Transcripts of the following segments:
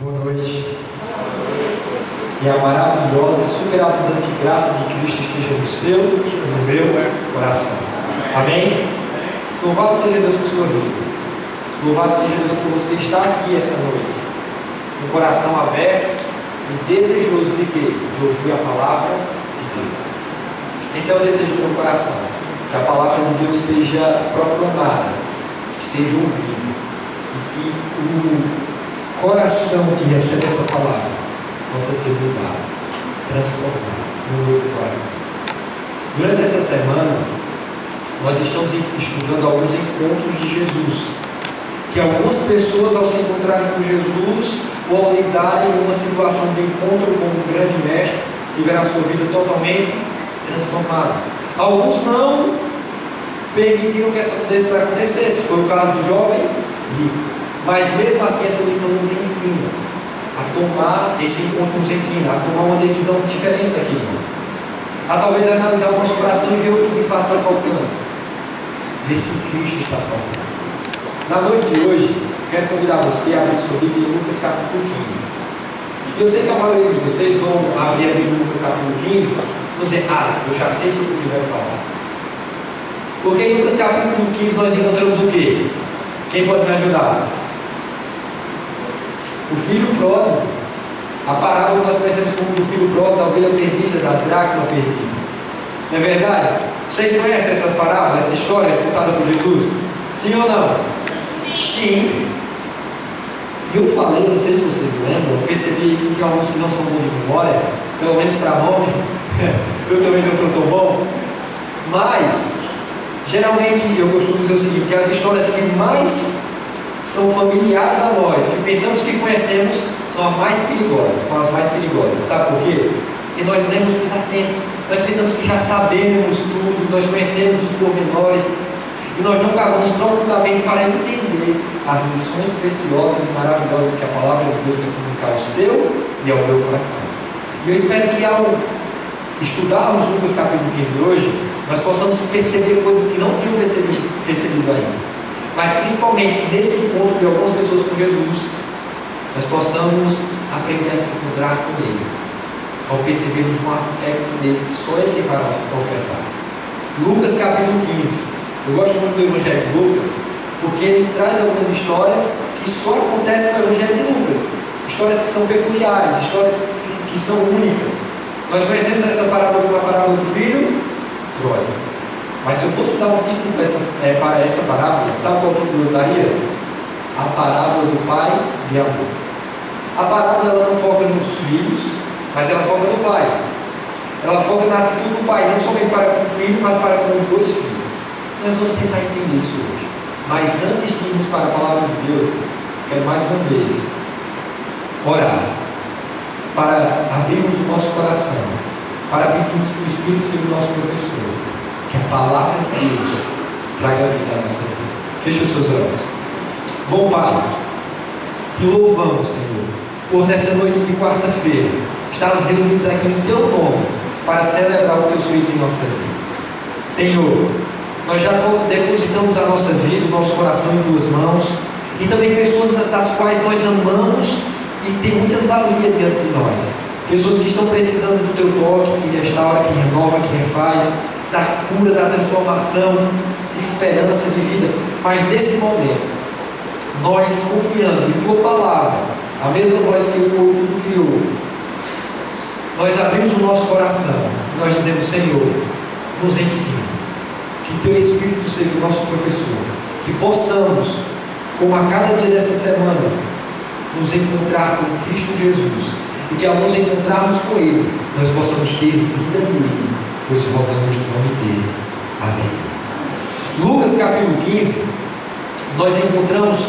Boa noite. Que a maravilhosa e superabundante graça de Cristo esteja no seu e no meu coração. Amém? Louvado seja Deus por sua vida. Louvado seja Deus por você estar aqui essa noite. Com o coração aberto e desejoso de quê? De ouvir a palavra de Deus. Esse é o desejo do meu coração. Que a palavra de Deus seja proclamada, que seja ouvida. E que o coração que recebe essa palavra possa ser mudado, transformado num novo coração. Durante essa semana, nós estamos estudando alguns encontros de Jesus, que algumas pessoas, ao se encontrarem com Jesus ou ao lidarem em uma situação de encontro com um grande mestre, tiveram a sua vida totalmente transformada. Alguns não permitiram que essa mudança acontecesse. Foi o caso do jovem rico. Mas mesmo assim essa lição nos ensina a tomar, esse encontro nos ensina a tomar uma decisão diferente daquilo. A talvez analisar o nosso coração e ver o que de fato está faltando. Ver se Cristo está faltando. Na noite de hoje, quero convidar você a abrir sua Bíblia em Lucas capítulo 15. E eu sei que a maioria de vocês vão abrir a Bíblia em Lucas capítulo 15 e vão dizer, eu já sei sobre o que vai falar. Porque em Lucas capítulo 15 nós encontramos o quê? Quem pode me ajudar? O filho pródigo. A parábola nós conhecemos como o filho pródigo, da ovelha perdida, da dracma perdida. Não é verdade? Vocês conhecem essa parábola, essa história contada por Jesus? Sim ou não? Sim. E eu falei, não sei se vocês lembram, eu percebi que tem alguns que não são bons de memória, pelo menos para nome. Eu também não sou tão bom. Mas, geralmente, eu costumo dizer o seguinte, que as histórias que mais são familiares a nós, que pensamos que conhecemos, são as mais perigosas. Sabe por quê? Porque nós lemos desatentos. Nós pensamos que já sabemos tudo, nós conhecemos os pormenores, e nós não cavamos profundamente para entender as lições preciosas e maravilhosas que a palavra de Deus quer comunicar ao seu e ao meu coração. E eu espero que ao estudarmos Lucas capítulo 15 hoje, nós possamos perceber coisas que não tinham percebido ainda. Mas principalmente que nesse encontro de algumas pessoas com Jesus, nós possamos aprender a se encontrar com Ele, ao percebermos um aspecto dele que só Ele tem para ofertar. Lucas capítulo 15. Eu gosto muito do Evangelho de Lucas, porque ele traz algumas histórias que só acontecem no Evangelho de Lucas. Histórias que são peculiares, histórias que são únicas. Nós conhecemos essa parábola como a parábola do filho pródigo. Mas se eu fosse dar um título para essa parábola, sabe qual título eu daria? A parábola do pai de amor. A parábola ela não foca nos filhos, mas ela foca no pai. Ela foca na atitude do pai, não somente para com o filho, mas para com os dois filhos. Nós vamos tentar entender isso hoje. Mas antes de irmos para a palavra de Deus, quero mais uma vez orar para abrirmos o nosso coração, para pedirmos que o Espírito seja o nosso professor, que a palavra de Deus traga vida à nossa vida. Feche os seus olhos. Bom Pai, te louvamos, Senhor, por nessa noite de quarta-feira estarmos reunidos aqui em Teu nome para celebrar os Teus filhos em nossa vida. Senhor, nós já depositamos a nossa vida, o nosso coração em Tuas mãos, e também pessoas das quais nós amamos e tem muita valia diante de nós. Pessoas que estão precisando do Teu toque, que restaura, que renova, que refaz, da cura, da transformação, de esperança, de vida. Mas nesse momento, nós confiando em Tua palavra, a mesma voz que o outro tudo criou, nós abrimos o nosso coração, nós dizemos, Senhor, nos ensina, que Teu Espírito seja o nosso professor, que possamos, como a cada dia dessa semana, nos encontrar com Cristo Jesus, e que ao nos encontrarmos com Ele, nós possamos ter vida nele, pois rogamos em nome dele. Amém. Lucas capítulo 15, nós encontramos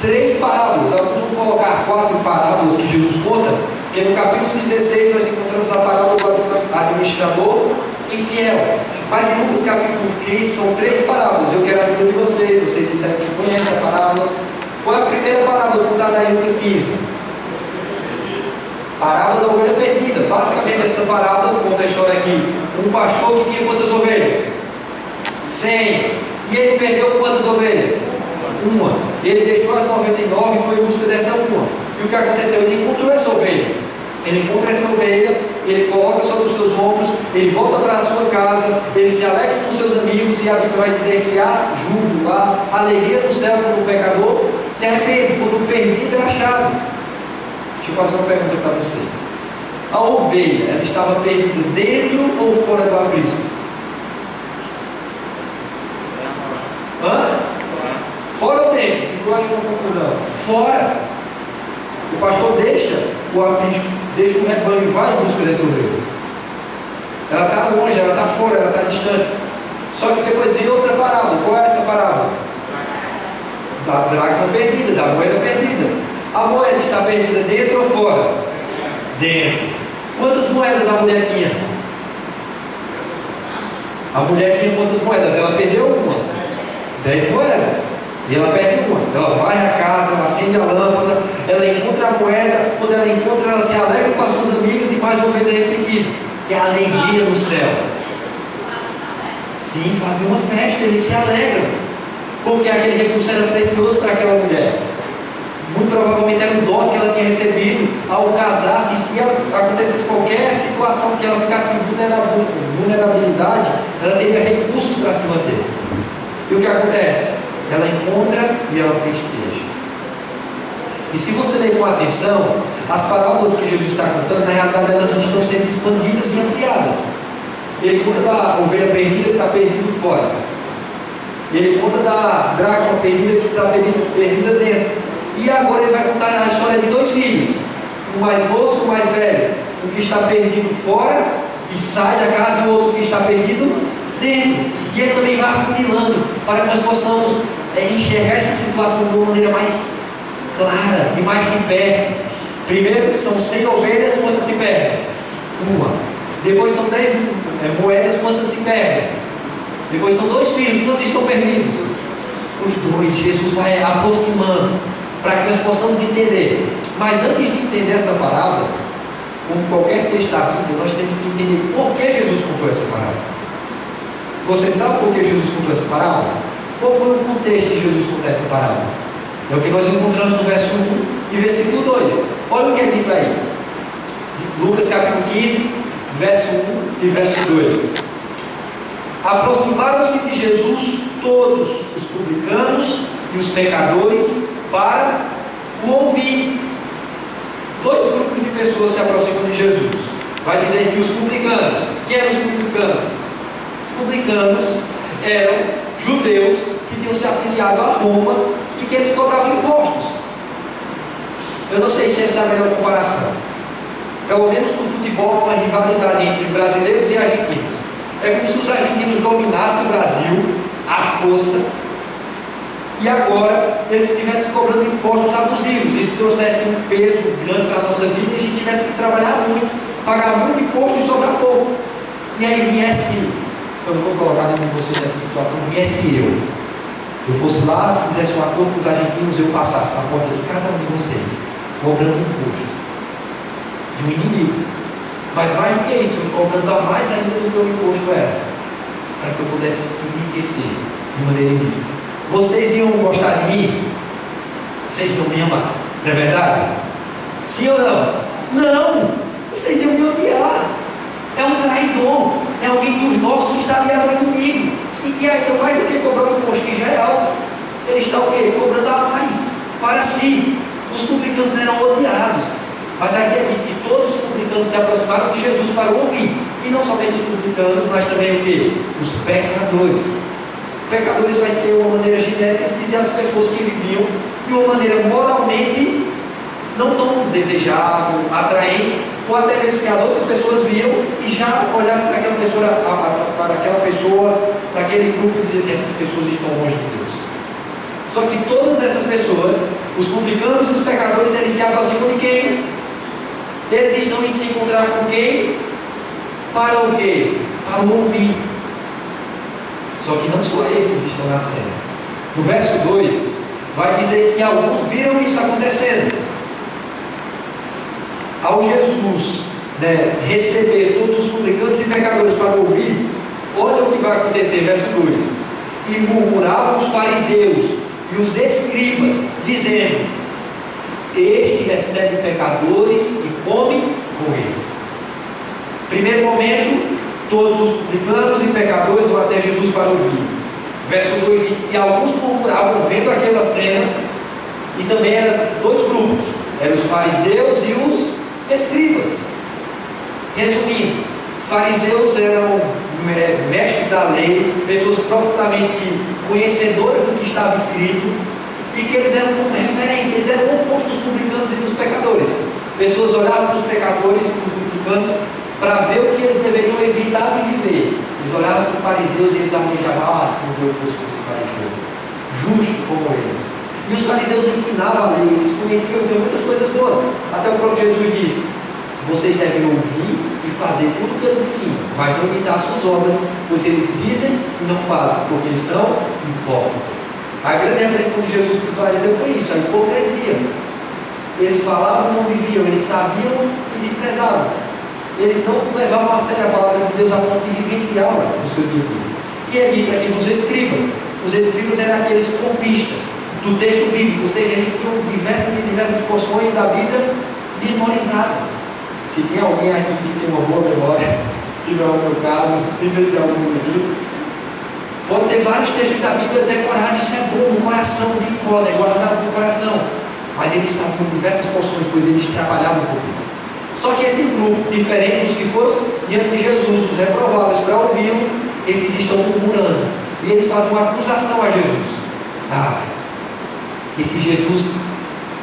3 parábolas. Alguns vão colocar 4 parábolas que Jesus conta, porque no capítulo 16 nós encontramos a parábola do administrador infiel. Mas em Lucas capítulo 15 são 3 parábolas. Eu quero a ajuda de vocês. Vocês disseram que conhecem a parábola. Qual é a primeira parábola contada aí em Lucas 15? Parábola da ovelha perdida. Basicamente essa parábola conta a história aqui. Um pastor que tinha quantas ovelhas? 100. E ele perdeu quantas ovelhas? Uma. Ele deixou as 99 e foi em busca dessa uma. E o que aconteceu? Ele encontrou essa ovelha. Ele encontra essa ovelha, ele coloca sobre os seus ombros, ele volta para a sua casa, ele se alegra com seus amigos, e a Bíblia vai dizer que há júbilo, há alegria no céu quando o pecador se arrepende, quando o perdido é achado. Deixa eu fazer uma pergunta para vocês. A ovelha, ela estava perdida dentro ou fora do aprisco? Hã? Fora ou dentro? Ficou aí uma confusão. Fora. O pastor deixa o aprisco, deixa o rebanho e vai em busca dessa ovelha. Ela está longe, ela está fora, ela está distante. Só que depois vem outra parábola. Qual é essa parábola? Da dracma perdida, da moeda perdida. A moeda está perdida dentro ou fora? Dentro. Quantas moedas a mulher tinha? A mulher tinha quantas moedas? Ela perdeu uma. 10 moedas. E ela perde uma. Ela vai à casa, ela acende a lâmpada, ela encontra a moeda. Quando ela encontra, ela se alegra com as suas amigas e mais uma vez é repetido, que é a alegria no céu. Sim, fazem uma festa, eles se alegram, porque aquele recurso era precioso para aquela mulher. Muito provavelmente era um dom que ela tinha recebido ao casar-se. Se acontecesse qualquer situação que ela ficasse em vulnerabilidade, ela teria recursos para se manter. E o que acontece? Ela encontra e ela festeja. E se você ler com atenção, as parábolas que Jesus está contando, na realidade elas estão sendo expandidas e ampliadas. Ele conta da ovelha perdida que está perdido fora. Ele conta da dracma perdida que está perdida dentro. E agora ele vai contar a história de 2 filhos, um mais moço e um mais velho. Um que está perdido fora, que sai da casa, e o outro que está perdido dentro. E ele também vai afunilando para que nós possamos enxergar essa situação de uma maneira mais clara e mais de perto. Primeiro são 100 ovelhas, quantas se perdem? Uma. Depois são 10 moedas, quantas se perdem? Depois são 2 filhos, quantos estão perdidos? Os 2. Jesus vai aproximando para que nós possamos entender. Mas antes de entender essa parábola, como qualquer texto da Bíblia, nós temos que entender por que Jesus contou essa parábola. Você sabe por que Jesus contou essa parábola? Qual foi o contexto de Jesus contar essa parábola? É o que nós encontramos no verso 1 e versículo 2. Olha o que é dito aí. Lucas capítulo 15, verso 1 e verso 2. Aproximaram-se de Jesus todos os publicanos e os pecadores para o ouvir. 2 grupos de pessoas se aproximam de Jesus. Vai dizer que os publicanos, quem eram os publicanos? Os publicanos eram judeus que tinham se afiliado a Roma e que eles cobravam impostos. Eu não sei se essa é a melhor comparação. Pelo menos no futebol há uma rivalidade entre brasileiros e argentinos. É como se os argentinos dominassem o Brasil à força e agora eles estivessem cobrando impostos abusivos. Isso trouxesse um peso grande para a nossa vida e a gente tivesse que trabalhar muito, pagar muito imposto e sobrar pouco. E aí viesse, eu não vou colocar nenhum de vocês nessa situação, viesse eu fosse lá, fizesse um acordo com os argentinos, eu passasse na porta de cada um de vocês, cobrando imposto de um inimigo. Mas mais do que isso, cobrando a mais ainda do que o imposto era, para que eu pudesse enriquecer de maneira ilícita. Vocês iam gostar de mim? Vocês iam me amar, não é verdade? Sim ou não? Não! Vocês iam me odiar. É um traidor, é alguém dos nossos que está aliado comigo e que ainda mais do que cobrar o imposto que já é alto, ele está o quê? Cobrando a mais para si. Os publicanos eram odiados, mas aqui é dito que todos os publicanos se aproximaram de Jesus para ouvir, e não somente os publicanos, mas também o quê? Os pecadores. Pecadores vai ser uma maneira genérica de dizer as pessoas que viviam de uma maneira moralmente não tão desejável, atraente, ou até mesmo que as outras pessoas viam e já olhavam para aquela pessoa, para aquele grupo e diziam assim: essas pessoas estão longe de Deus. Só que todas essas pessoas, os publicanos e os pecadores, eles se aproximam de quem? Eles estão em se encontrar com quem? Para o quê? Para ouvir. Só que não só esses estão na cena. No verso 2, vai dizer que alguns viram isso acontecendo. Ao Jesus receber todos os publicanos e pecadores para ouvir, olha o que vai acontecer, verso 2: e murmuravam os fariseus e os escribas, dizendo: Este recebe pecadores e come com eles. Primeiro momento, todos os publicanos e pecadores vão até Jesus para ouvir. Verso 2 diz que alguns murmuravam vendo aquela cena, e também eram dois grupos, eram os fariseus e os escribas. Resumindo, os fariseus eram mestres da lei, pessoas profundamente conhecedoras do que estava escrito, e que eles eram como referência, eles eram o oposto dos publicanos e dos pecadores. Pessoas olhavam para os pecadores e para os publicanos para ver o que eles deveriam evitar de viver. Eles olhavam para os fariseus e eles almejavam, se eu fosse como os fariseus, justo como eles. E os fariseus ensinavam a lei, eles conheciam, tinham muitas coisas boas. Até o próprio Jesus disse: vocês devem ouvir e fazer tudo o que eles ensinam, mas não imitar suas obras, pois eles dizem e não fazem, porque eles são hipócritas. A grande repreensão de Jesus para os fariseus foi isso, a hipocrisia. Eles falavam e não viviam, eles sabiam e desprezavam. Eles não levavam a sério a palavra de Deus a ponto de vivenciá-la no seu dia a dia. E é dito aqui dos escribas. Os escribas eram aqueles copistas do texto bíblico, ou seja, eles tinham diversas porções da Bíblia memorizadas. Se tem alguém aqui que tem uma boa memória, que não é o meu caso, Bíblia de algum livro, pode ter vários textos da Bíblia decorados, isso é bom, no coração, de cor, é guardado no coração. Mas eles sabiam diversas porções, pois eles trabalhavam com ele. Só que esse grupo, diferente dos que foram diante de Jesus, os reprováveis para ouvi-lo, esses estão murmurando. E eles fazem uma acusação a Jesus. Esse Jesus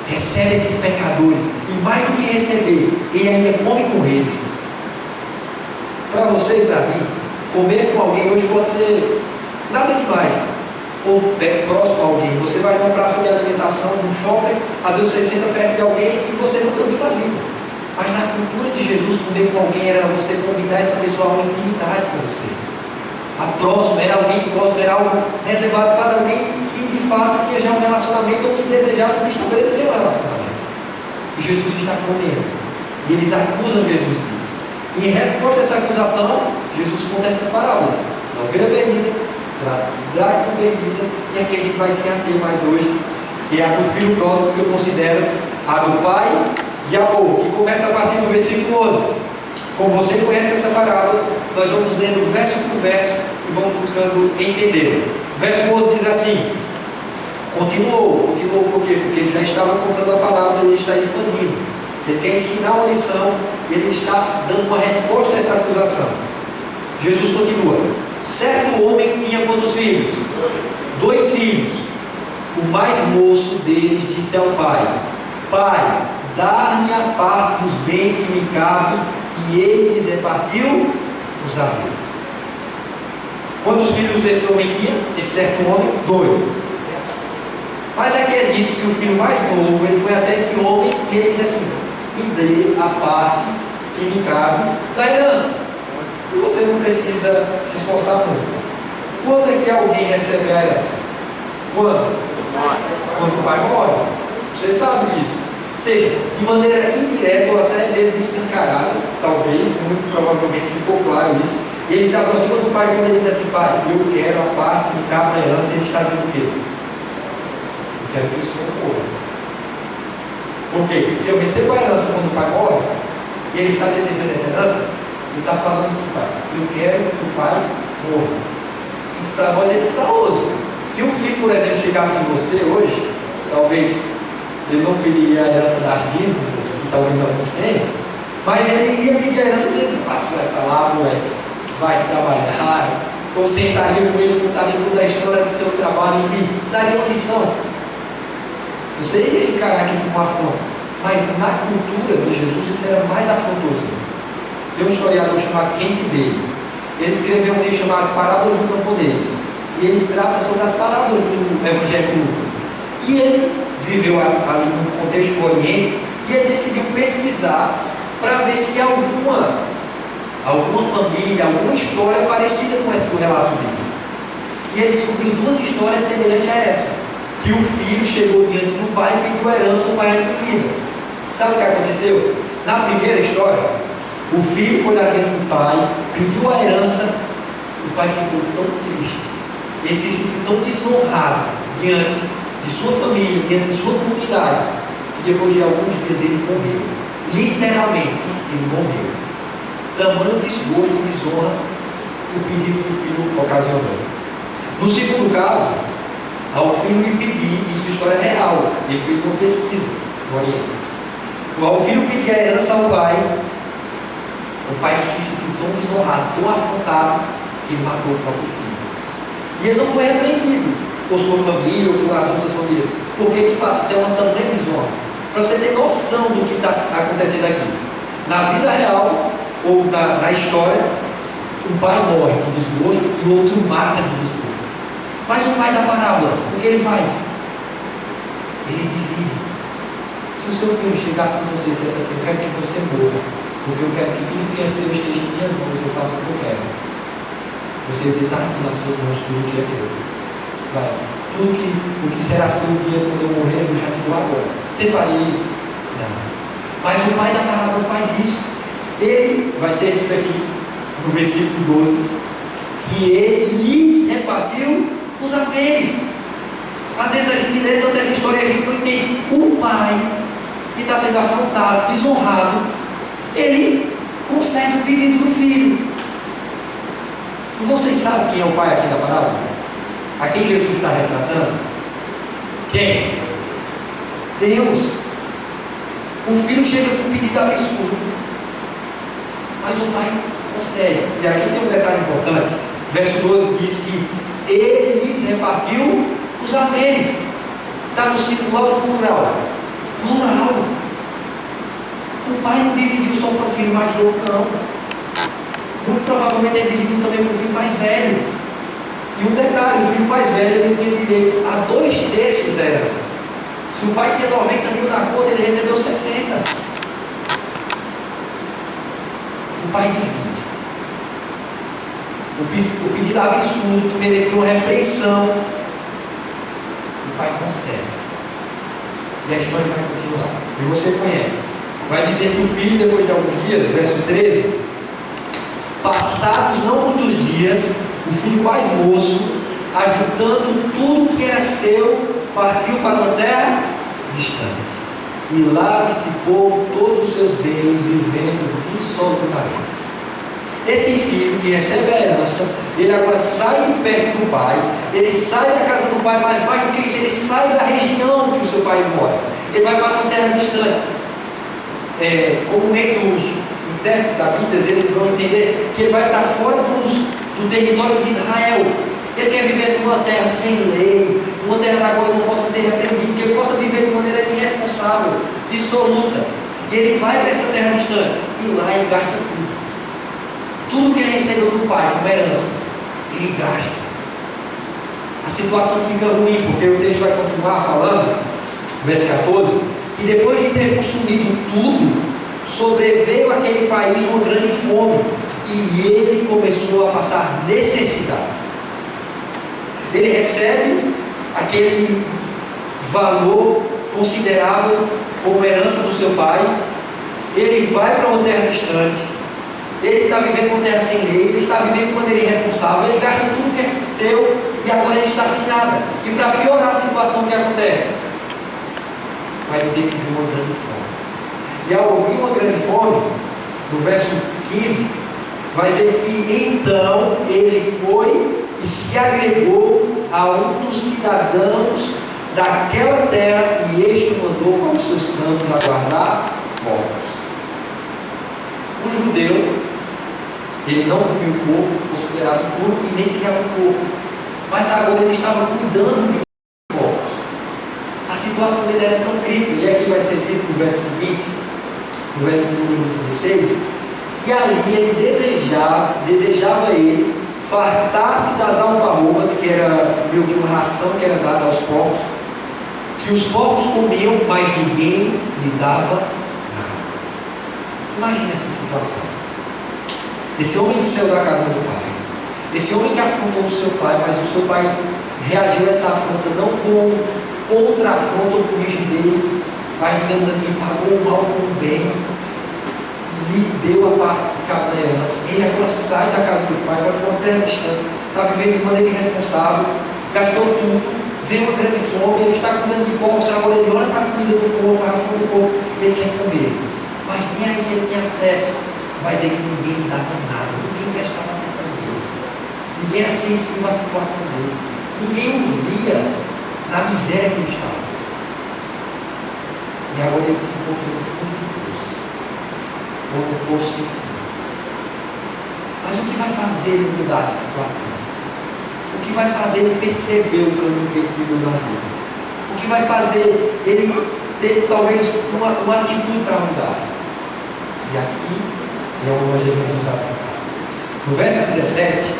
recebe esses pecadores, e mais do que receber, ele ainda come com eles. Para você e para mim, comer com alguém hoje pode ser nada demais, ou próximo a alguém. Você vai numa praça de alimentação, num shopping, às vezes você senta perto de alguém que você nunca viu na vida. Mas na cultura de Jesus, comer com alguém era você convidar essa pessoa a uma intimidade com você. A próxima era alguém próximo, era algo reservado para alguém que de fato tinha já um relacionamento ou que desejava se estabelecer um relacionamento. E Jesus está comendo. E eles acusam Jesus disso. E em resposta a essa acusação, Jesus conta essas parábolas: a ovelha perdida, dracma perdida, e aqui a gente vai se ater mais hoje, que é a do filho pródigo, que eu considero a do pai de amor, que começa a partir do versículo 11. Como você conhece essa parábola, nós vamos lendo verso por verso e vamos buscando entender. Verso 11 diz assim: continuou por quê? Porque ele já estava contando a palavra e ele está expandindo. Ele quer ensinar uma lição e ele está dando uma resposta a essa acusação. Jesus continua: certo homem tinha quantos filhos? 2 filhos. O mais moço deles disse ao pai: Pai, dá-me a parte dos bens que me cabem. E ele lhes repartiu os haveres. Quantos filhos esse homem tinha? Esse certo homem? 2. Mas aqui é dito que o filho mais novo, ele foi até esse homem e ele diz assim: me dê a parte que me cabe da herança. E você não precisa se esforçar muito. Quando é que alguém recebe a herança? Quando? Quando o pai morre. Você sabe disso. Ou seja, de maneira indireta ou até mesmo escancarada, talvez, muito provavelmente ficou claro isso. Ele se aproxima do pai quando ele diz assim: pai, eu quero a parte que me cabe na herança. Ele está dizendo o quê? Eu quero que o senhor morra. Por quê? Se eu recebo a herança quando o pai morre, e ele está desejando essa herança, ele está falando isso para o pai: eu quero que o pai morra. Isso para nós é escandaloso. Se um filho, por exemplo, chegasse em você hoje, talvez ele não pediria a herança das dívidas, que talvez alguns tenham, mas ele iria pedir a herança dizendo: você vai para lá, moleque, vai trabalhar, ou sentaria com ele, contaria toda a história do seu trabalho, enfim, daria uma lição. Você iria encarar aquilo como uma afronta, mas na cultura de Jesus isso era mais afrontoso. Tem um historiador chamado Kent Bailey. Ele escreveu um livro chamado Parábolas do Camponês, e ele trata sobre as parábolas do Evangelho de Lucas. E ele viveu ali no contexto do Oriente, e ele decidiu pesquisar para ver se alguma família, alguma história parecida com essa do relato dele. E ele descobriu 2 histórias semelhantes a essa: que o filho chegou diante do pai e pediu a herança, o pai não filho. Sabe o que aconteceu? Na primeira história, o filho foi lá diante do pai, pediu a herança, o pai ficou tão triste, ele se sentiu tão desonrado diante de sua família, diante de sua comunidade, que que depois de alguns dias ele morreu. Literalmente, ele morreu. Tamanho desgosto e desonra o pedido do filho ocasionou. No segundo caso, ao filho impedir, isso é história real, ele fez uma pesquisa no Oriente. Ao filho pedir a herança ao pai, o pai se sentiu tão desonrado, tão afrontado, que ele matou o próprio filho. E ele não foi repreendido por sua família ou por as outras famílias, porque de fato isso é uma tamanha desonra. Para você ter noção do que está acontecendo aqui. Na vida real, ou na história, um pai morre de desgosto e o outro mata de desgosto. Mas o pai da parábola, o que ele faz? Ele divide. Se o seu filho chegasse em você e dissesse assim: eu quero que você morra, porque eu quero que tudo que é seu esteja em minhas mãos, eu faço o que eu quero. Você está aqui nas suas mãos tudo que é meu. Vai. Tudo o que será seu dia quando eu morrer, eu já te dou agora. Você faria isso? Não. Mas o pai da parábola faz isso. Ele vai ser dito aqui no versículo 12, que ele lhes repartiu os haveres. Às vezes a gente lê toda essa história e a gente não entende. O pai que está sendo afrontado, desonrado, ele concede o pedido do filho. Vocês sabem quem é o pai aqui da parábola? A quem Jesus está retratando? Quem? Deus. O filho chega com um pedido absurdo, mas o pai concede. E aqui tem um detalhe importante. Verso 12 diz que ele lhes repartiu os haveres. Está no singular ou no plural? Plural. O pai não dividiu só para o filho mais novo, não. Muito provavelmente ele dividiu também para o filho mais velho. E um detalhe: o filho mais velho ele tinha direito a 2/3 da herança. Se o pai tinha 90 mil na conta, ele recebeu 60. O pai divide. O pedido absurdo que merecia uma repreensão, o pai concede. E a história vai continuar. E você conhece. Vai dizer que o filho, depois de alguns dias, verso 13, passados não muitos dias, o filho mais moço, ajuntando tudo que era seu, partiu para uma terra distante. E lá dissipou todos os seus bens, vivendo dissolutamente. Esse filho que recebe a herança, ele agora sai de perto do pai, ele sai da casa do pai, mas mais do que isso, ele sai da região que o seu pai mora. Ele vai para uma terra distante. Comumente os intérpretes da Bíblia, eles vão entender que ele vai para fora do território de Israel. Ele quer viver numa terra sem lei, numa terra na qual ele não possa ser repreendido, que ele possa viver de maneira irresponsável, dissoluta. E ele vai para essa terra distante, e lá ele gasta tudo. Tudo que ele recebeu do pai como herança, ele gasta. A situação fica ruim, porque o texto vai continuar falando, verso 14, que depois de ter consumido tudo, sobreveio àquele país uma grande fome, e ele começou a passar necessidade. Ele recebe aquele valor considerável como herança do seu pai, ele vai para uma terra distante, ele está vivendo uma terra sem lei, ele está vivendo de maneira irresponsável, ele gasta tudo que é seu e agora ele está sem nada. E para piorar a situação, o que acontece? Vai dizer que viu uma grande fome. E ao ouvir uma grande fome, no verso 15, vai dizer que então ele foi e se agregou a um dos cidadãos daquela terra, e este o mandou para os seus campos a guardar porcos. O judeu, ele não comia o porco, considerava impuro e nem criava o porco, mas agora ele estava cuidando de porcos. A situação dele era tão crítica, e aqui vai ser dito no verso seguinte, no verso número 16, que ali ele desejava ele fartar-se das alfarrobas, que era meio que uma ração que era dada aos porcos, que os porcos comiam, mas ninguém lhe dava nada. Imagine essa situação. Esse homem que saiu da casa do pai, esse homem que afrontou o seu pai, mas o seu pai reagiu a essa afronta não com outra afronta ou com rigidez, mas digamos assim, pagou o mal com o bem, lhe deu a parte que cabe na herança. Ele agora sai da casa do pai, vai para uma terra distante, está vivendo de maneira irresponsável, gastou tudo, vem uma grande fome, ele está cuidando de porcos, agora ele olha para a comida do porco, a ração do porco, e ele quer comer. Mas nem aí se ele tem acesso, vai dizer que ninguém lhe dava nada, ninguém prestava atenção nele, ninguém era sensível à situação dele, ninguém o via na miséria que ele estava. E agora ele se encontra no fundo do poço, ou no poço sem fim. Mas o que vai fazer ele mudar de situação? O que vai fazer ele perceber o caminho que ele trilhou na vida? O que vai fazer ele ter talvez uma atitude para mudar? E aqui é onde nós devemos nos atentar. No verso 17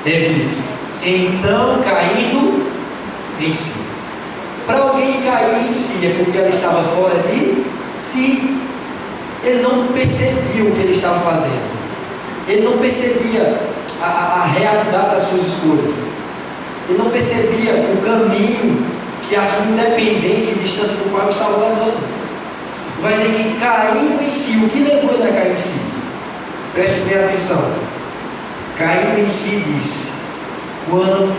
é dito: então caindo em si. Para alguém cair em si é porque ela estava fora de si. Ele não percebia o que ele estava fazendo. Ele não percebia a realidade das suas escolhas. Ele não percebia o caminho que a sua independência e distância do pai estava levando. Vai dizer que caindo em si. O que levou ele a cair em si? Preste bem atenção. Caindo em si disse: quantos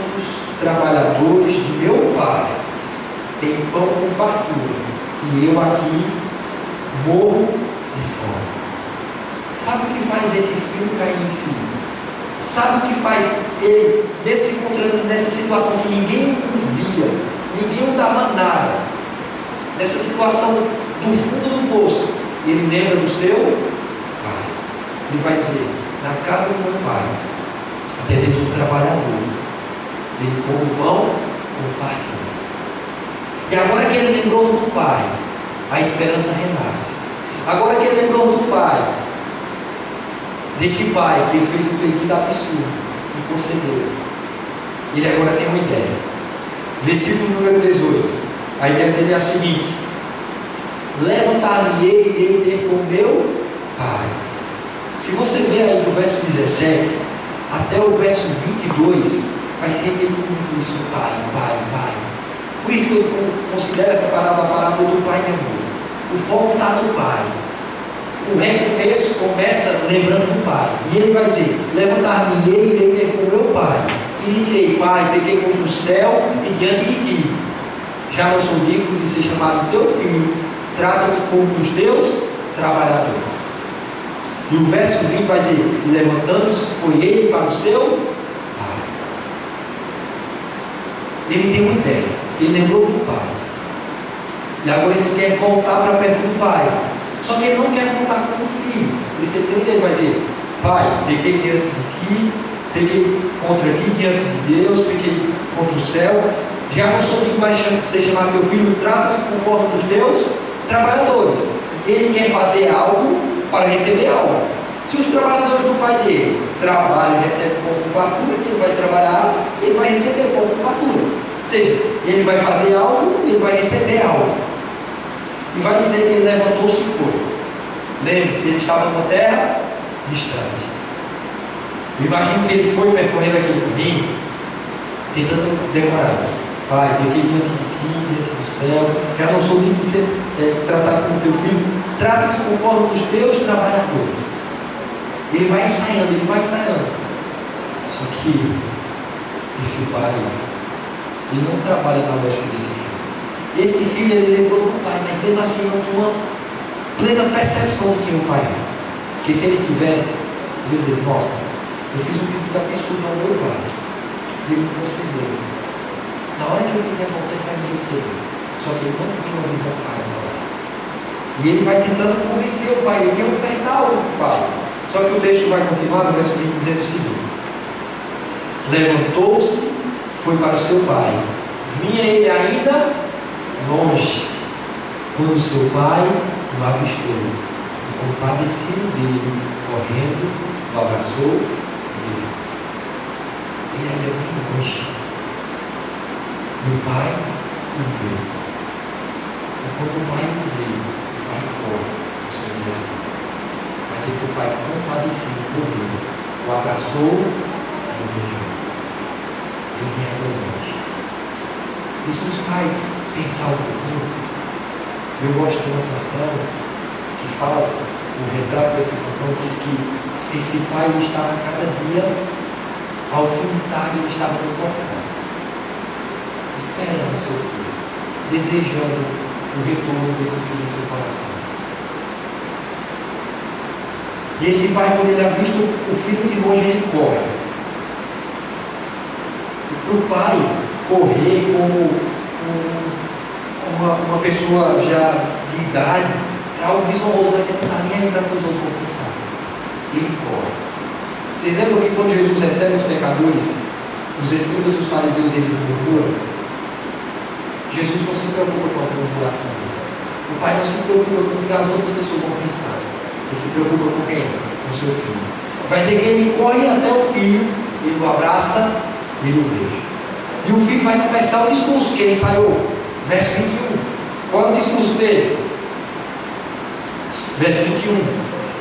trabalhadores de meu pai têm pão com fartura, e eu aqui morro de fome. Sabe o que faz esse filho cair em si? Sabe o que faz ele, mesmo se encontrando nessa situação que ninguém o via, ninguém o dava nada, nessa situação do fundo do poço, ele lembra do seu pai. Ele vai dizer: na casa do meu pai, até mesmo o trabalhador, ele come o pão com fartura. E agora que ele lembrou do pai, a esperança renasce. Agora que ele lembrou do pai, desse pai que ele fez um pedido absurdo e concedeu, ele agora tem uma ideia. Versículo número 18. A ideia dele é a seguinte: levantar-me-ei e irei ter com meu pai. Se você ver aí do verso 17 até o verso 22, vai ser repetido isso: pai, pai, pai. Por isso que eu considero essa parábola a parábola do pai e amor. O foco está no pai. O recomeço começa lembrando do pai. E ele vai dizer: levantar-me-ei e irei ter com meu pai. E lhe direi: pai, pequei contra o céu e diante de ti. Já não sou digno de ser chamado teu filho. Trata-me como um dos teus trabalhadores. E o verso 20 vai dizer: e levantando-se foi ele para o seu pai. Ele tem uma ideia. Ele lembrou do pai. E agora ele quer voltar para perto do pai. Só que ele não quer voltar como filho. Por isso ele tem uma ideia. Ele vai dizer: pai, pequei diante de ti, pequei contra ti diante de Deus, pequei contra o céu. Já não sou digno mais de ser chamado teu filho. Trata-me conforme dos teus trabalhadores. Ele quer fazer algo para receber algo. Se os trabalhadores do pai dele trabalham e recebem pão com fartura, ele vai trabalhar, ele vai receber pão com fartura. Ou seja, ele vai fazer algo, ele vai receber algo. E vai dizer que ele levantou-se e foi. Lembre-se, ele estava numa terra distante. Eu imagino que ele foi percorrendo aquele caminho, tentando decorar isso. Pai, peguei diante de ti, diante do céu, já não sou digno de ser tratado como teu filho, trata-me conforme os teus trabalhadores. Ele vai ensaiando, ele vai ensaiando. Só que esse pai, ele não trabalha na lógica desse filho. Esse filho, ele lembrou do pai, mas mesmo assim não tem uma plena percepção do que o pai é. Porque se ele tivesse, ele ia dizer: nossa, eu fiz um pedido absurdo ao meu pai, e ele me concedeu. Na hora que eu quiser voltar, ele vai me receber. Só que ele não tem uma visão clara para lá. E ele vai tentando convencer o pai, ele quer ofertar algo para o pai. Só que o texto vai continuar no verso 20 dizendo o seguinte: levantou-se, foi para o seu pai. Vinha ele ainda longe, quando o seu pai o avistou, e compadecido dele, correndo, o abraçou e beijou. Ele ainda vem longe. E o pai o vê. E quando o pai o vê, o pai corre em sua direção. Mas é que o pai, compadecido por ele, o abraçou e o beijou. Ele vem ainda longe. Isso nos faz pensar um pouquinho. Eu gosto de uma canção que fala, o retrato dessa canção diz que esse pai, ele estava cada dia, ao fim de tarde, ele estava no portão. esperando o seu filho, desejando o retorno desse filho em seu coração. E esse pai, quando ele avista o filho de longe, ele corre. E para o pai correr como uma pessoa já de idade é algo desonroso, mas ele não está nem ainda para os outros vão pensar. Ele corre. Vocês lembram que quando Jesus recebe os pecadores, os escribas e os fariseus, eles murmuram? Jesus não se preocupa com a murmuração deles. O pai não se preocupa com o que as outras pessoas vão pensar. Ele se preocupa com quem? Com o seu filho. Vai dizer que ele corre até o filho, ele o abraça, ele o beija. E o filho vai começar o discurso que ele ensaiou. Verso 21. Qual é o discurso dele? Verso 21.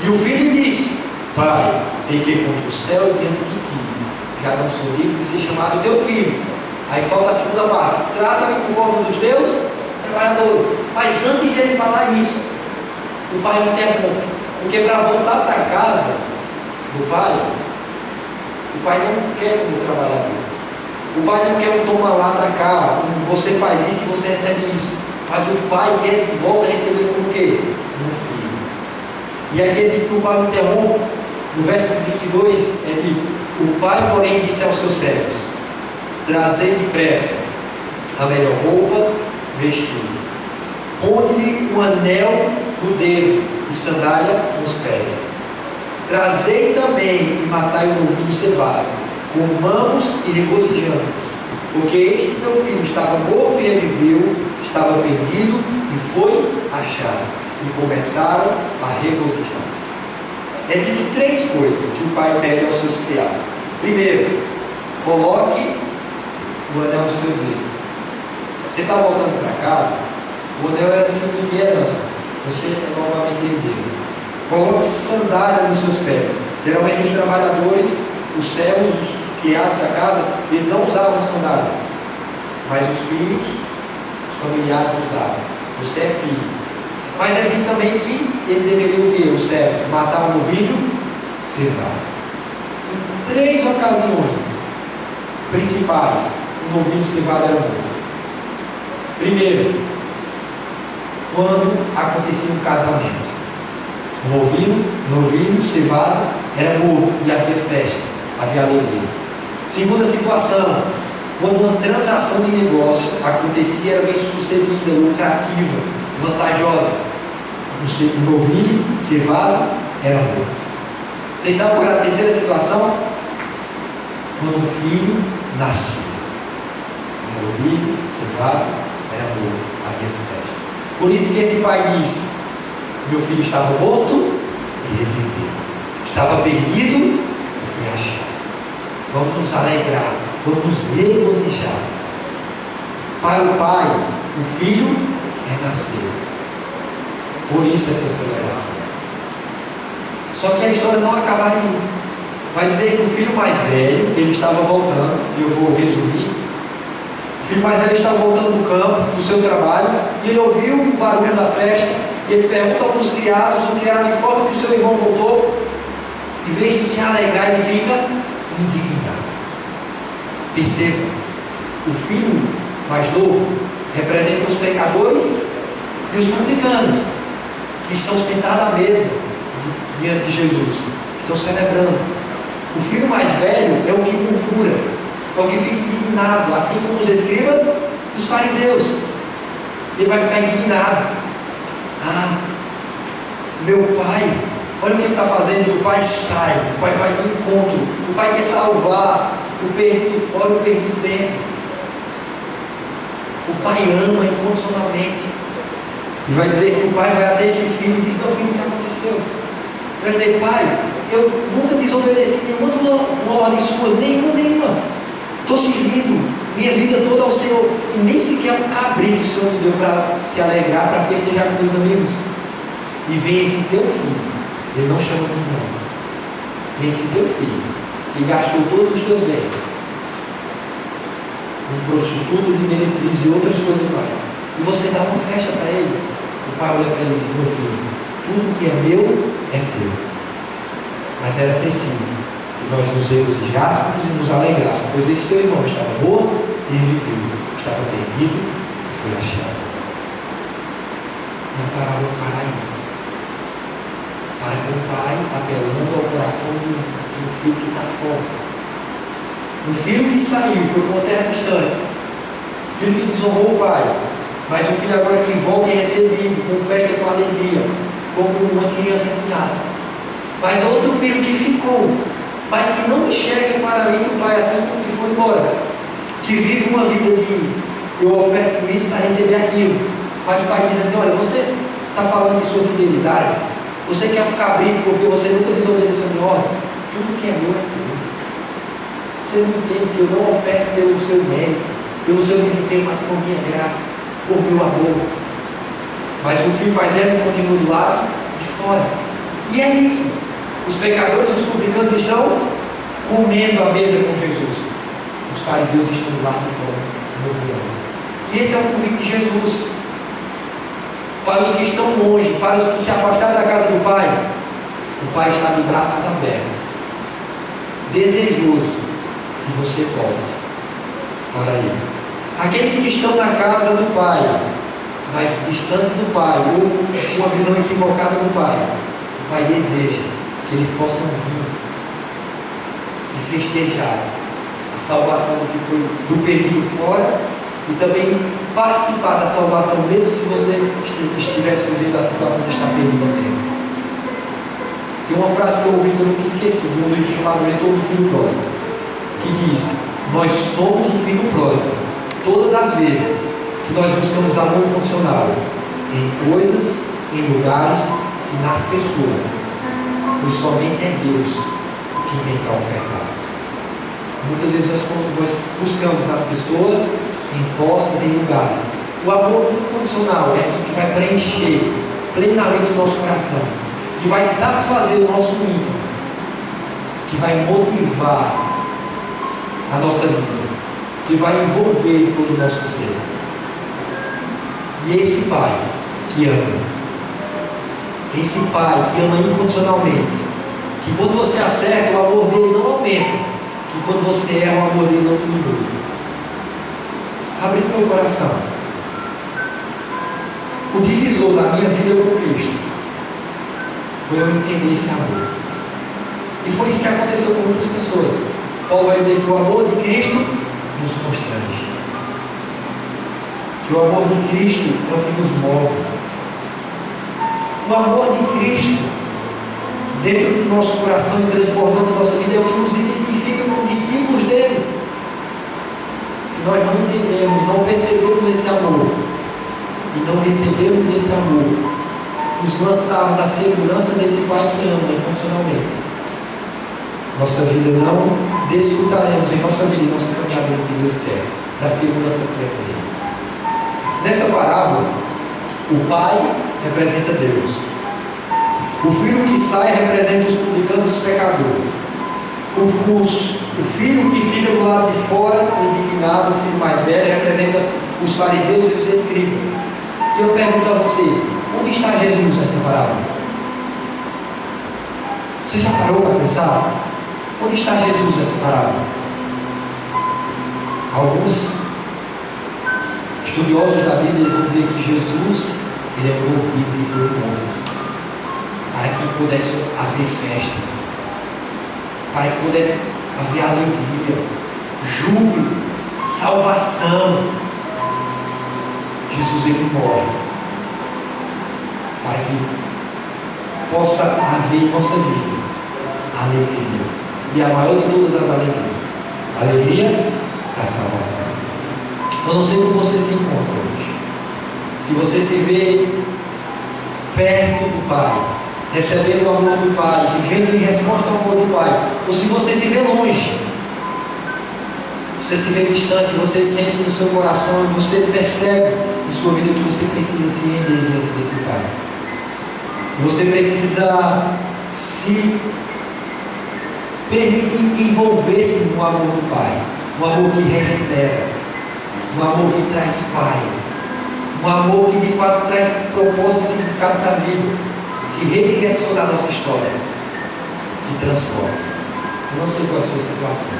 E o filho disse: Pai, pequei contra o céu e diante de ti. Já não sou digno de ser chamado teu filho. Aí falta a segunda parte. Trata-me conforme dos teus trabalhadores. Mas antes de ele falar isso, o pai não interrompe. Porque para voltar para a casa do pai, o pai não quer como trabalhador. O pai não quer um toma lá, tá cá, você faz isso e você recebe isso. Mas o pai quer de volta receber como o quê? Como filho. E aqui é dito que o pai interrompe. No verso 22 é dito: o pai, porém, disse aos seus servos: trazei depressa a melhor roupa, vestido. Ponde-lhe um anel no dedo e sandália nos pés. Trazei também e matai o novilho cevado. Comamos e regozijamos, porque este meu filho estava morto e reviveu, estava perdido e foi achado. E começaram a regozijar-se. É dito 3 coisas que o pai pede aos seus criados. Primeiro, coloque o anel no seu dedo. Você está voltando para casa, o anel é símbolo de herança. Você é novamente herdeiro. Coloque sandália nos seus pés. Geralmente os trabalhadores, os servos, os criados da casa, eles não usavam sandálias, mas os filhos, os familiares usavam. Você é filho. Mas é dito também que ele deveria o quê? Os servos matar o novilho cevado. Em 3 ocasiões principais, o novilho cevado era morto. Primeiro, quando acontecia um casamento, o novilho cevado era morto e havia festa, havia alegria. Segunda situação, quando uma transação de negócio acontecia, era bem sucedida, lucrativa, vantajosa, o novilho cevado era morto. Vocês sabem qual era a terceira situação? Quando um filho nascia, o novilho cevado era morto, havia festa. Por isso que esse pai diz: meu filho estava morto e reviveu, estava perdido e foi achado. Vamos nos alegrar, vamos nos regozijar. Para o pai, o filho renasceu. Por isso essa celebração. Só que a história não acaba aí. Vai dizer que o filho mais velho, ele estava voltando, e eu vou resumir. O filho mais velho estava voltando do campo, do seu trabalho, e ele ouviu o barulho da festa, e ele pergunta a alguns criados, o criado informa que o seu irmão voltou. Em vez de se alegrar, ele fica indignado. Perceba, o filho mais novo representa os pecadores e os publicanos, que estão sentados à mesa diante de Jesus, estão celebrando. O filho mais velho é o que murmura, é o que fica indignado, assim como os escribas e os fariseus. Ele vai ficar indignado. Meu pai, olha o que ele está fazendo. O pai sai, o pai vai de encontro, o pai quer salvar o perdido fora e o perdido dentro. O pai ama incondicionalmente. E vai dizer que o pai vai até esse filho e diz: meu filho, o que aconteceu? Vai dizer: pai, eu nunca desobedeci nenhuma ordem suas, nenhuma. Estou servindo minha vida toda ao Senhor, e nem sequer um cabrito o Senhor me deu para se alegrar, para festejar com meus amigos. E vem esse teu filho, ele não chama de irmão, vem esse teu filho, que gastou todos os teus bens com prostitutas e meretrizes e outras coisas mais, e você dá uma festa para ele. O pai olha para ele e diz: meu filho, tudo que é meu é teu. Mas era preciso que nós nos regozijássemos e nos alegrássemos, pois esse teu irmão estava morto e reviveu, estava perdido e foi achado. Na parábola para aí. Para com o pai apelando ao coração do filho que está fora. O filho que saiu foi para uma terra distante. O filho que desonrou o pai. Mas o filho agora que volta é recebido com festa e com alegria, como uma criança que nasce. Mas outro filho que ficou, mas que não enxerga claramente o pai assim como que foi embora, que vive uma vida de eu oferto isso para receber aquilo, mas o pai diz assim: olha, você está falando de sua fidelidade, você quer um cabrito porque você nunca desobedeceu minha ordem, tudo que é meu é teu. Você não entende que eu não oferto pelo seu mérito, pelo seu desempenho, mas por minha graça, por meu amor. Mas o filho mais velho continua do lado de fora. E é isso. Os pecadores, os publicanos estão comendo à mesa com Jesus. Os fariseus estão do lado de fora, murmurando. E esse é o convite de Jesus. Para os que estão longe, para os que se afastaram da casa do Pai, o Pai está de braços abertos, desejoso que você volte para Ele. Aqueles que estão na casa do Pai, mas distante do Pai, ou com uma visão equivocada do Pai, o Pai deseja que eles possam vir e festejar a salvação do que foi do perdido fora e também participar da salvação, mesmo se você estivesse vivendo a situação de estar perdido dentro. Tem uma frase que eu ouvi que eu nunca esqueci, de um livro chamado Retorno do Filho Pródigo, que diz: nós somos o filho pródigo todas as vezes que nós buscamos amor incondicional em coisas, em lugares e nas pessoas, pois somente é Deus quem tem para ofertar. Muitas vezes nós buscamos nas pessoas, em posses, em lugares. O amor incondicional é aquilo que vai preencher plenamente o nosso coração, que vai satisfazer o nosso íntimo, que vai motivar a nossa vida, que vai envolver todo o nosso ser. E esse Pai que ama, esse Pai que ama incondicionalmente, que quando você acerta, o amor dele não aumenta, que quando você erra, o amor dele não diminui. Abre meu coração. O divisor da minha vida com Cristo foi eu entender esse amor. E foi isso que aconteceu com muitas pessoas. Paulo vai dizer que o amor de Cristo nos constrange, que o amor de Cristo é o que nos move. O amor de Cristo dentro do nosso coração e transbordando a nossa vida é o que nos identifica como discípulos dele. Se nós não entendemos, não percebemos esse amor e não recebemos desse amor, nos lançarmos na segurança desse Pai que ama incondicionalmente, nossa vida não desfrutaremos em nossa vida e nossa caminhada no que Deus quer, da segurança plena dele. Nessa parábola, o Pai representa Deus, o filho que sai representa os publicanos e os pecadores, o filho que fica do lado de fora, indignado, o filho mais velho, representa os fariseus e os escribas. E eu pergunto a você: onde está Jesus nessa parábola? Você já parou para pensar? Onde está Jesus nessa parábola? Alguns estudiosos da Bíblia vão dizer que Jesus, ele é o ouvido que foi morto, para que pudesse haver festa, para que pudesse haver alegria, júbilo, salvação. Jesus, ele morre para que possa haver em nossa vida alegria. E a maior de todas as alegrias, a alegria da salvação. Eu não sei como você se encontra hoje. Se você se vê perto do Pai, recebendo o amor do Pai, vivendo em resposta ao amor do Pai, ou se você se vê longe, você se vê distante, você sente no seu coração e você percebe em sua vida que você precisa se render diante desse Pai, que você precisa se permitir envolver-se no amor do Pai, um amor que regenera, um amor que traz paz, um amor que de fato traz propósito e significado para a vida, que redireciona a nossa história, que transforma. Eu não sei qual é a sua situação,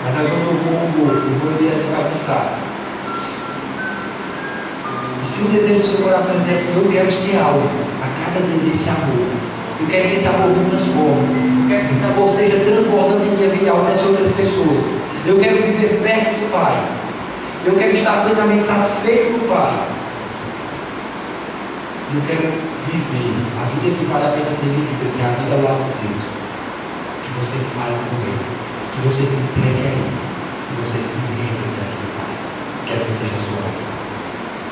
mas nós vamos ouvir um louvor, o irmão Elias vai cantar, E se o desejo do seu coração dizer assim, eu quero ser alvo a cada dia desse amor, eu quero que esse amor me transforme, eu quero que esse amor seja transbordando em minha vida e alcance outras pessoas, eu quero viver perto do Pai, eu quero estar plenamente satisfeito do Pai, eu quero viver a vida que vale a pena ser vivida, que é a vida ao lado de Deus. Que você fale com Ele, que você se entregue a Ele, que você se renda diante do Pai. Que essa seja a sua oração.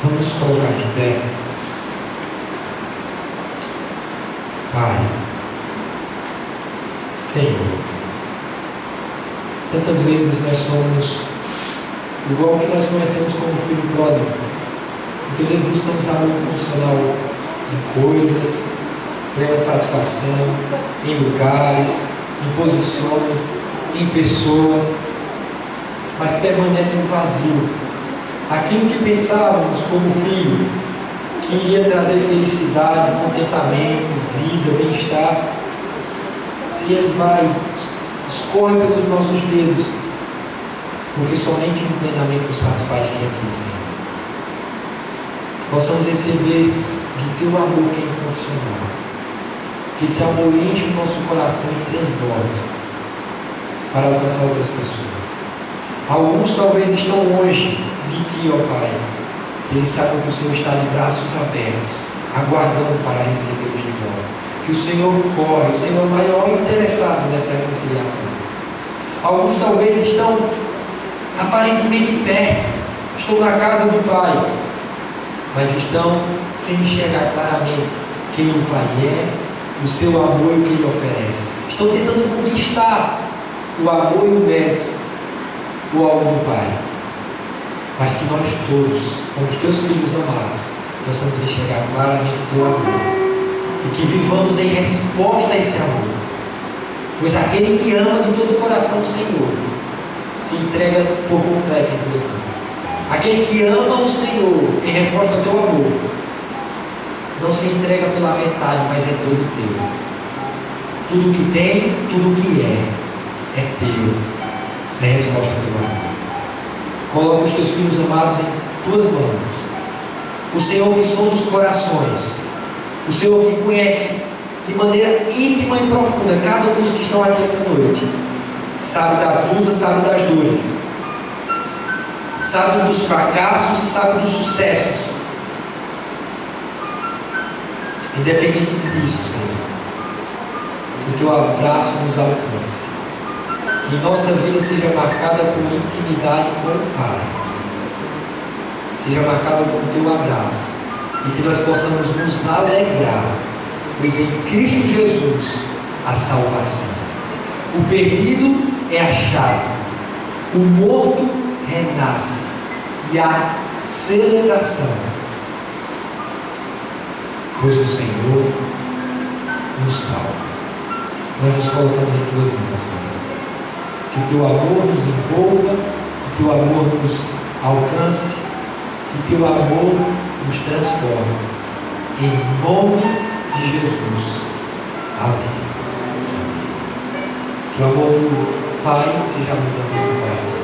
Vamos nos colocar de pé. Pai, Senhor, tantas vezes nós somos igual que nós conhecemos como filho pródigo. Muitas vezes buscamos amor incondicional em coisas, plena satisfação, em lugares, em posições, em pessoas, mas permanece um vazio. Aquilo que pensávamos como filho, que iria trazer felicidade, contentamento, vida, bem-estar, se esvai, escorre pelos nossos dedos, porque somente um plenamente nos satisfaz que é aqui, Senhor. Possamos receber do Teu amor que é incondicional, que esse amor enche o nosso coração e transborde para alcançar outras pessoas. Alguns talvez estão longe de Ti, ó Pai, que eles sabem que o Senhor está de braços abertos, aguardando para recebê-los de volta, que o Senhor corre, o Senhor é o maior interessado nessa reconciliação. Alguns talvez estão aparentemente perto, estão na casa do Pai, mas estão sem enxergar claramente quem o Pai é, o seu amor e o que Ele oferece. Estão tentando conquistar o amor e o mérito, o algo do Pai. Mas que nós todos, como os Teus filhos amados, possamos enxergar claramente o Teu amor e que vivamos em resposta a esse amor. Pois aquele que ama de todo o coração o Senhor se entrega por completo em Tuas mãos. Aquele que ama o Senhor em resposta ao Teu amor não se entrega pela metade, mas é todo Teu. Tudo que tem, tudo que é Teu. É resposta ao Teu amor. Coloca os Teus filhos amados em Tuas mãos. O Senhor que sonda os corações, o Senhor que conhece de maneira íntima e profunda cada um dos que estão aqui essa noite, sabe das lutas, sabe das dores, sabe dos fracassos e sabe dos sucessos. Independente disso, Senhor, que o Teu abraço nos alcance, que nossa vida seja marcada por intimidade com o Pai, seja marcada com o Teu abraço, e que nós possamos nos alegrar, pois em Cristo Jesus a salvação. O perdido é achado, o morto renasce, e a celebração, pois o Senhor nos salva. Nós nos colocamos em Tuas mãos, Senhor. Que o Teu amor nos envolva, que o Teu amor nos alcance, que o Teu amor nos transforme. Em nome de Jesus. Amém. Que o amor do Pai seja muito no nosso coração.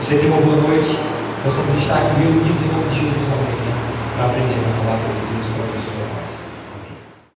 Você tem uma boa noite. Possamos estar aqui reunidos em nome de Jesus amanhã para aprender a palavra de Deus.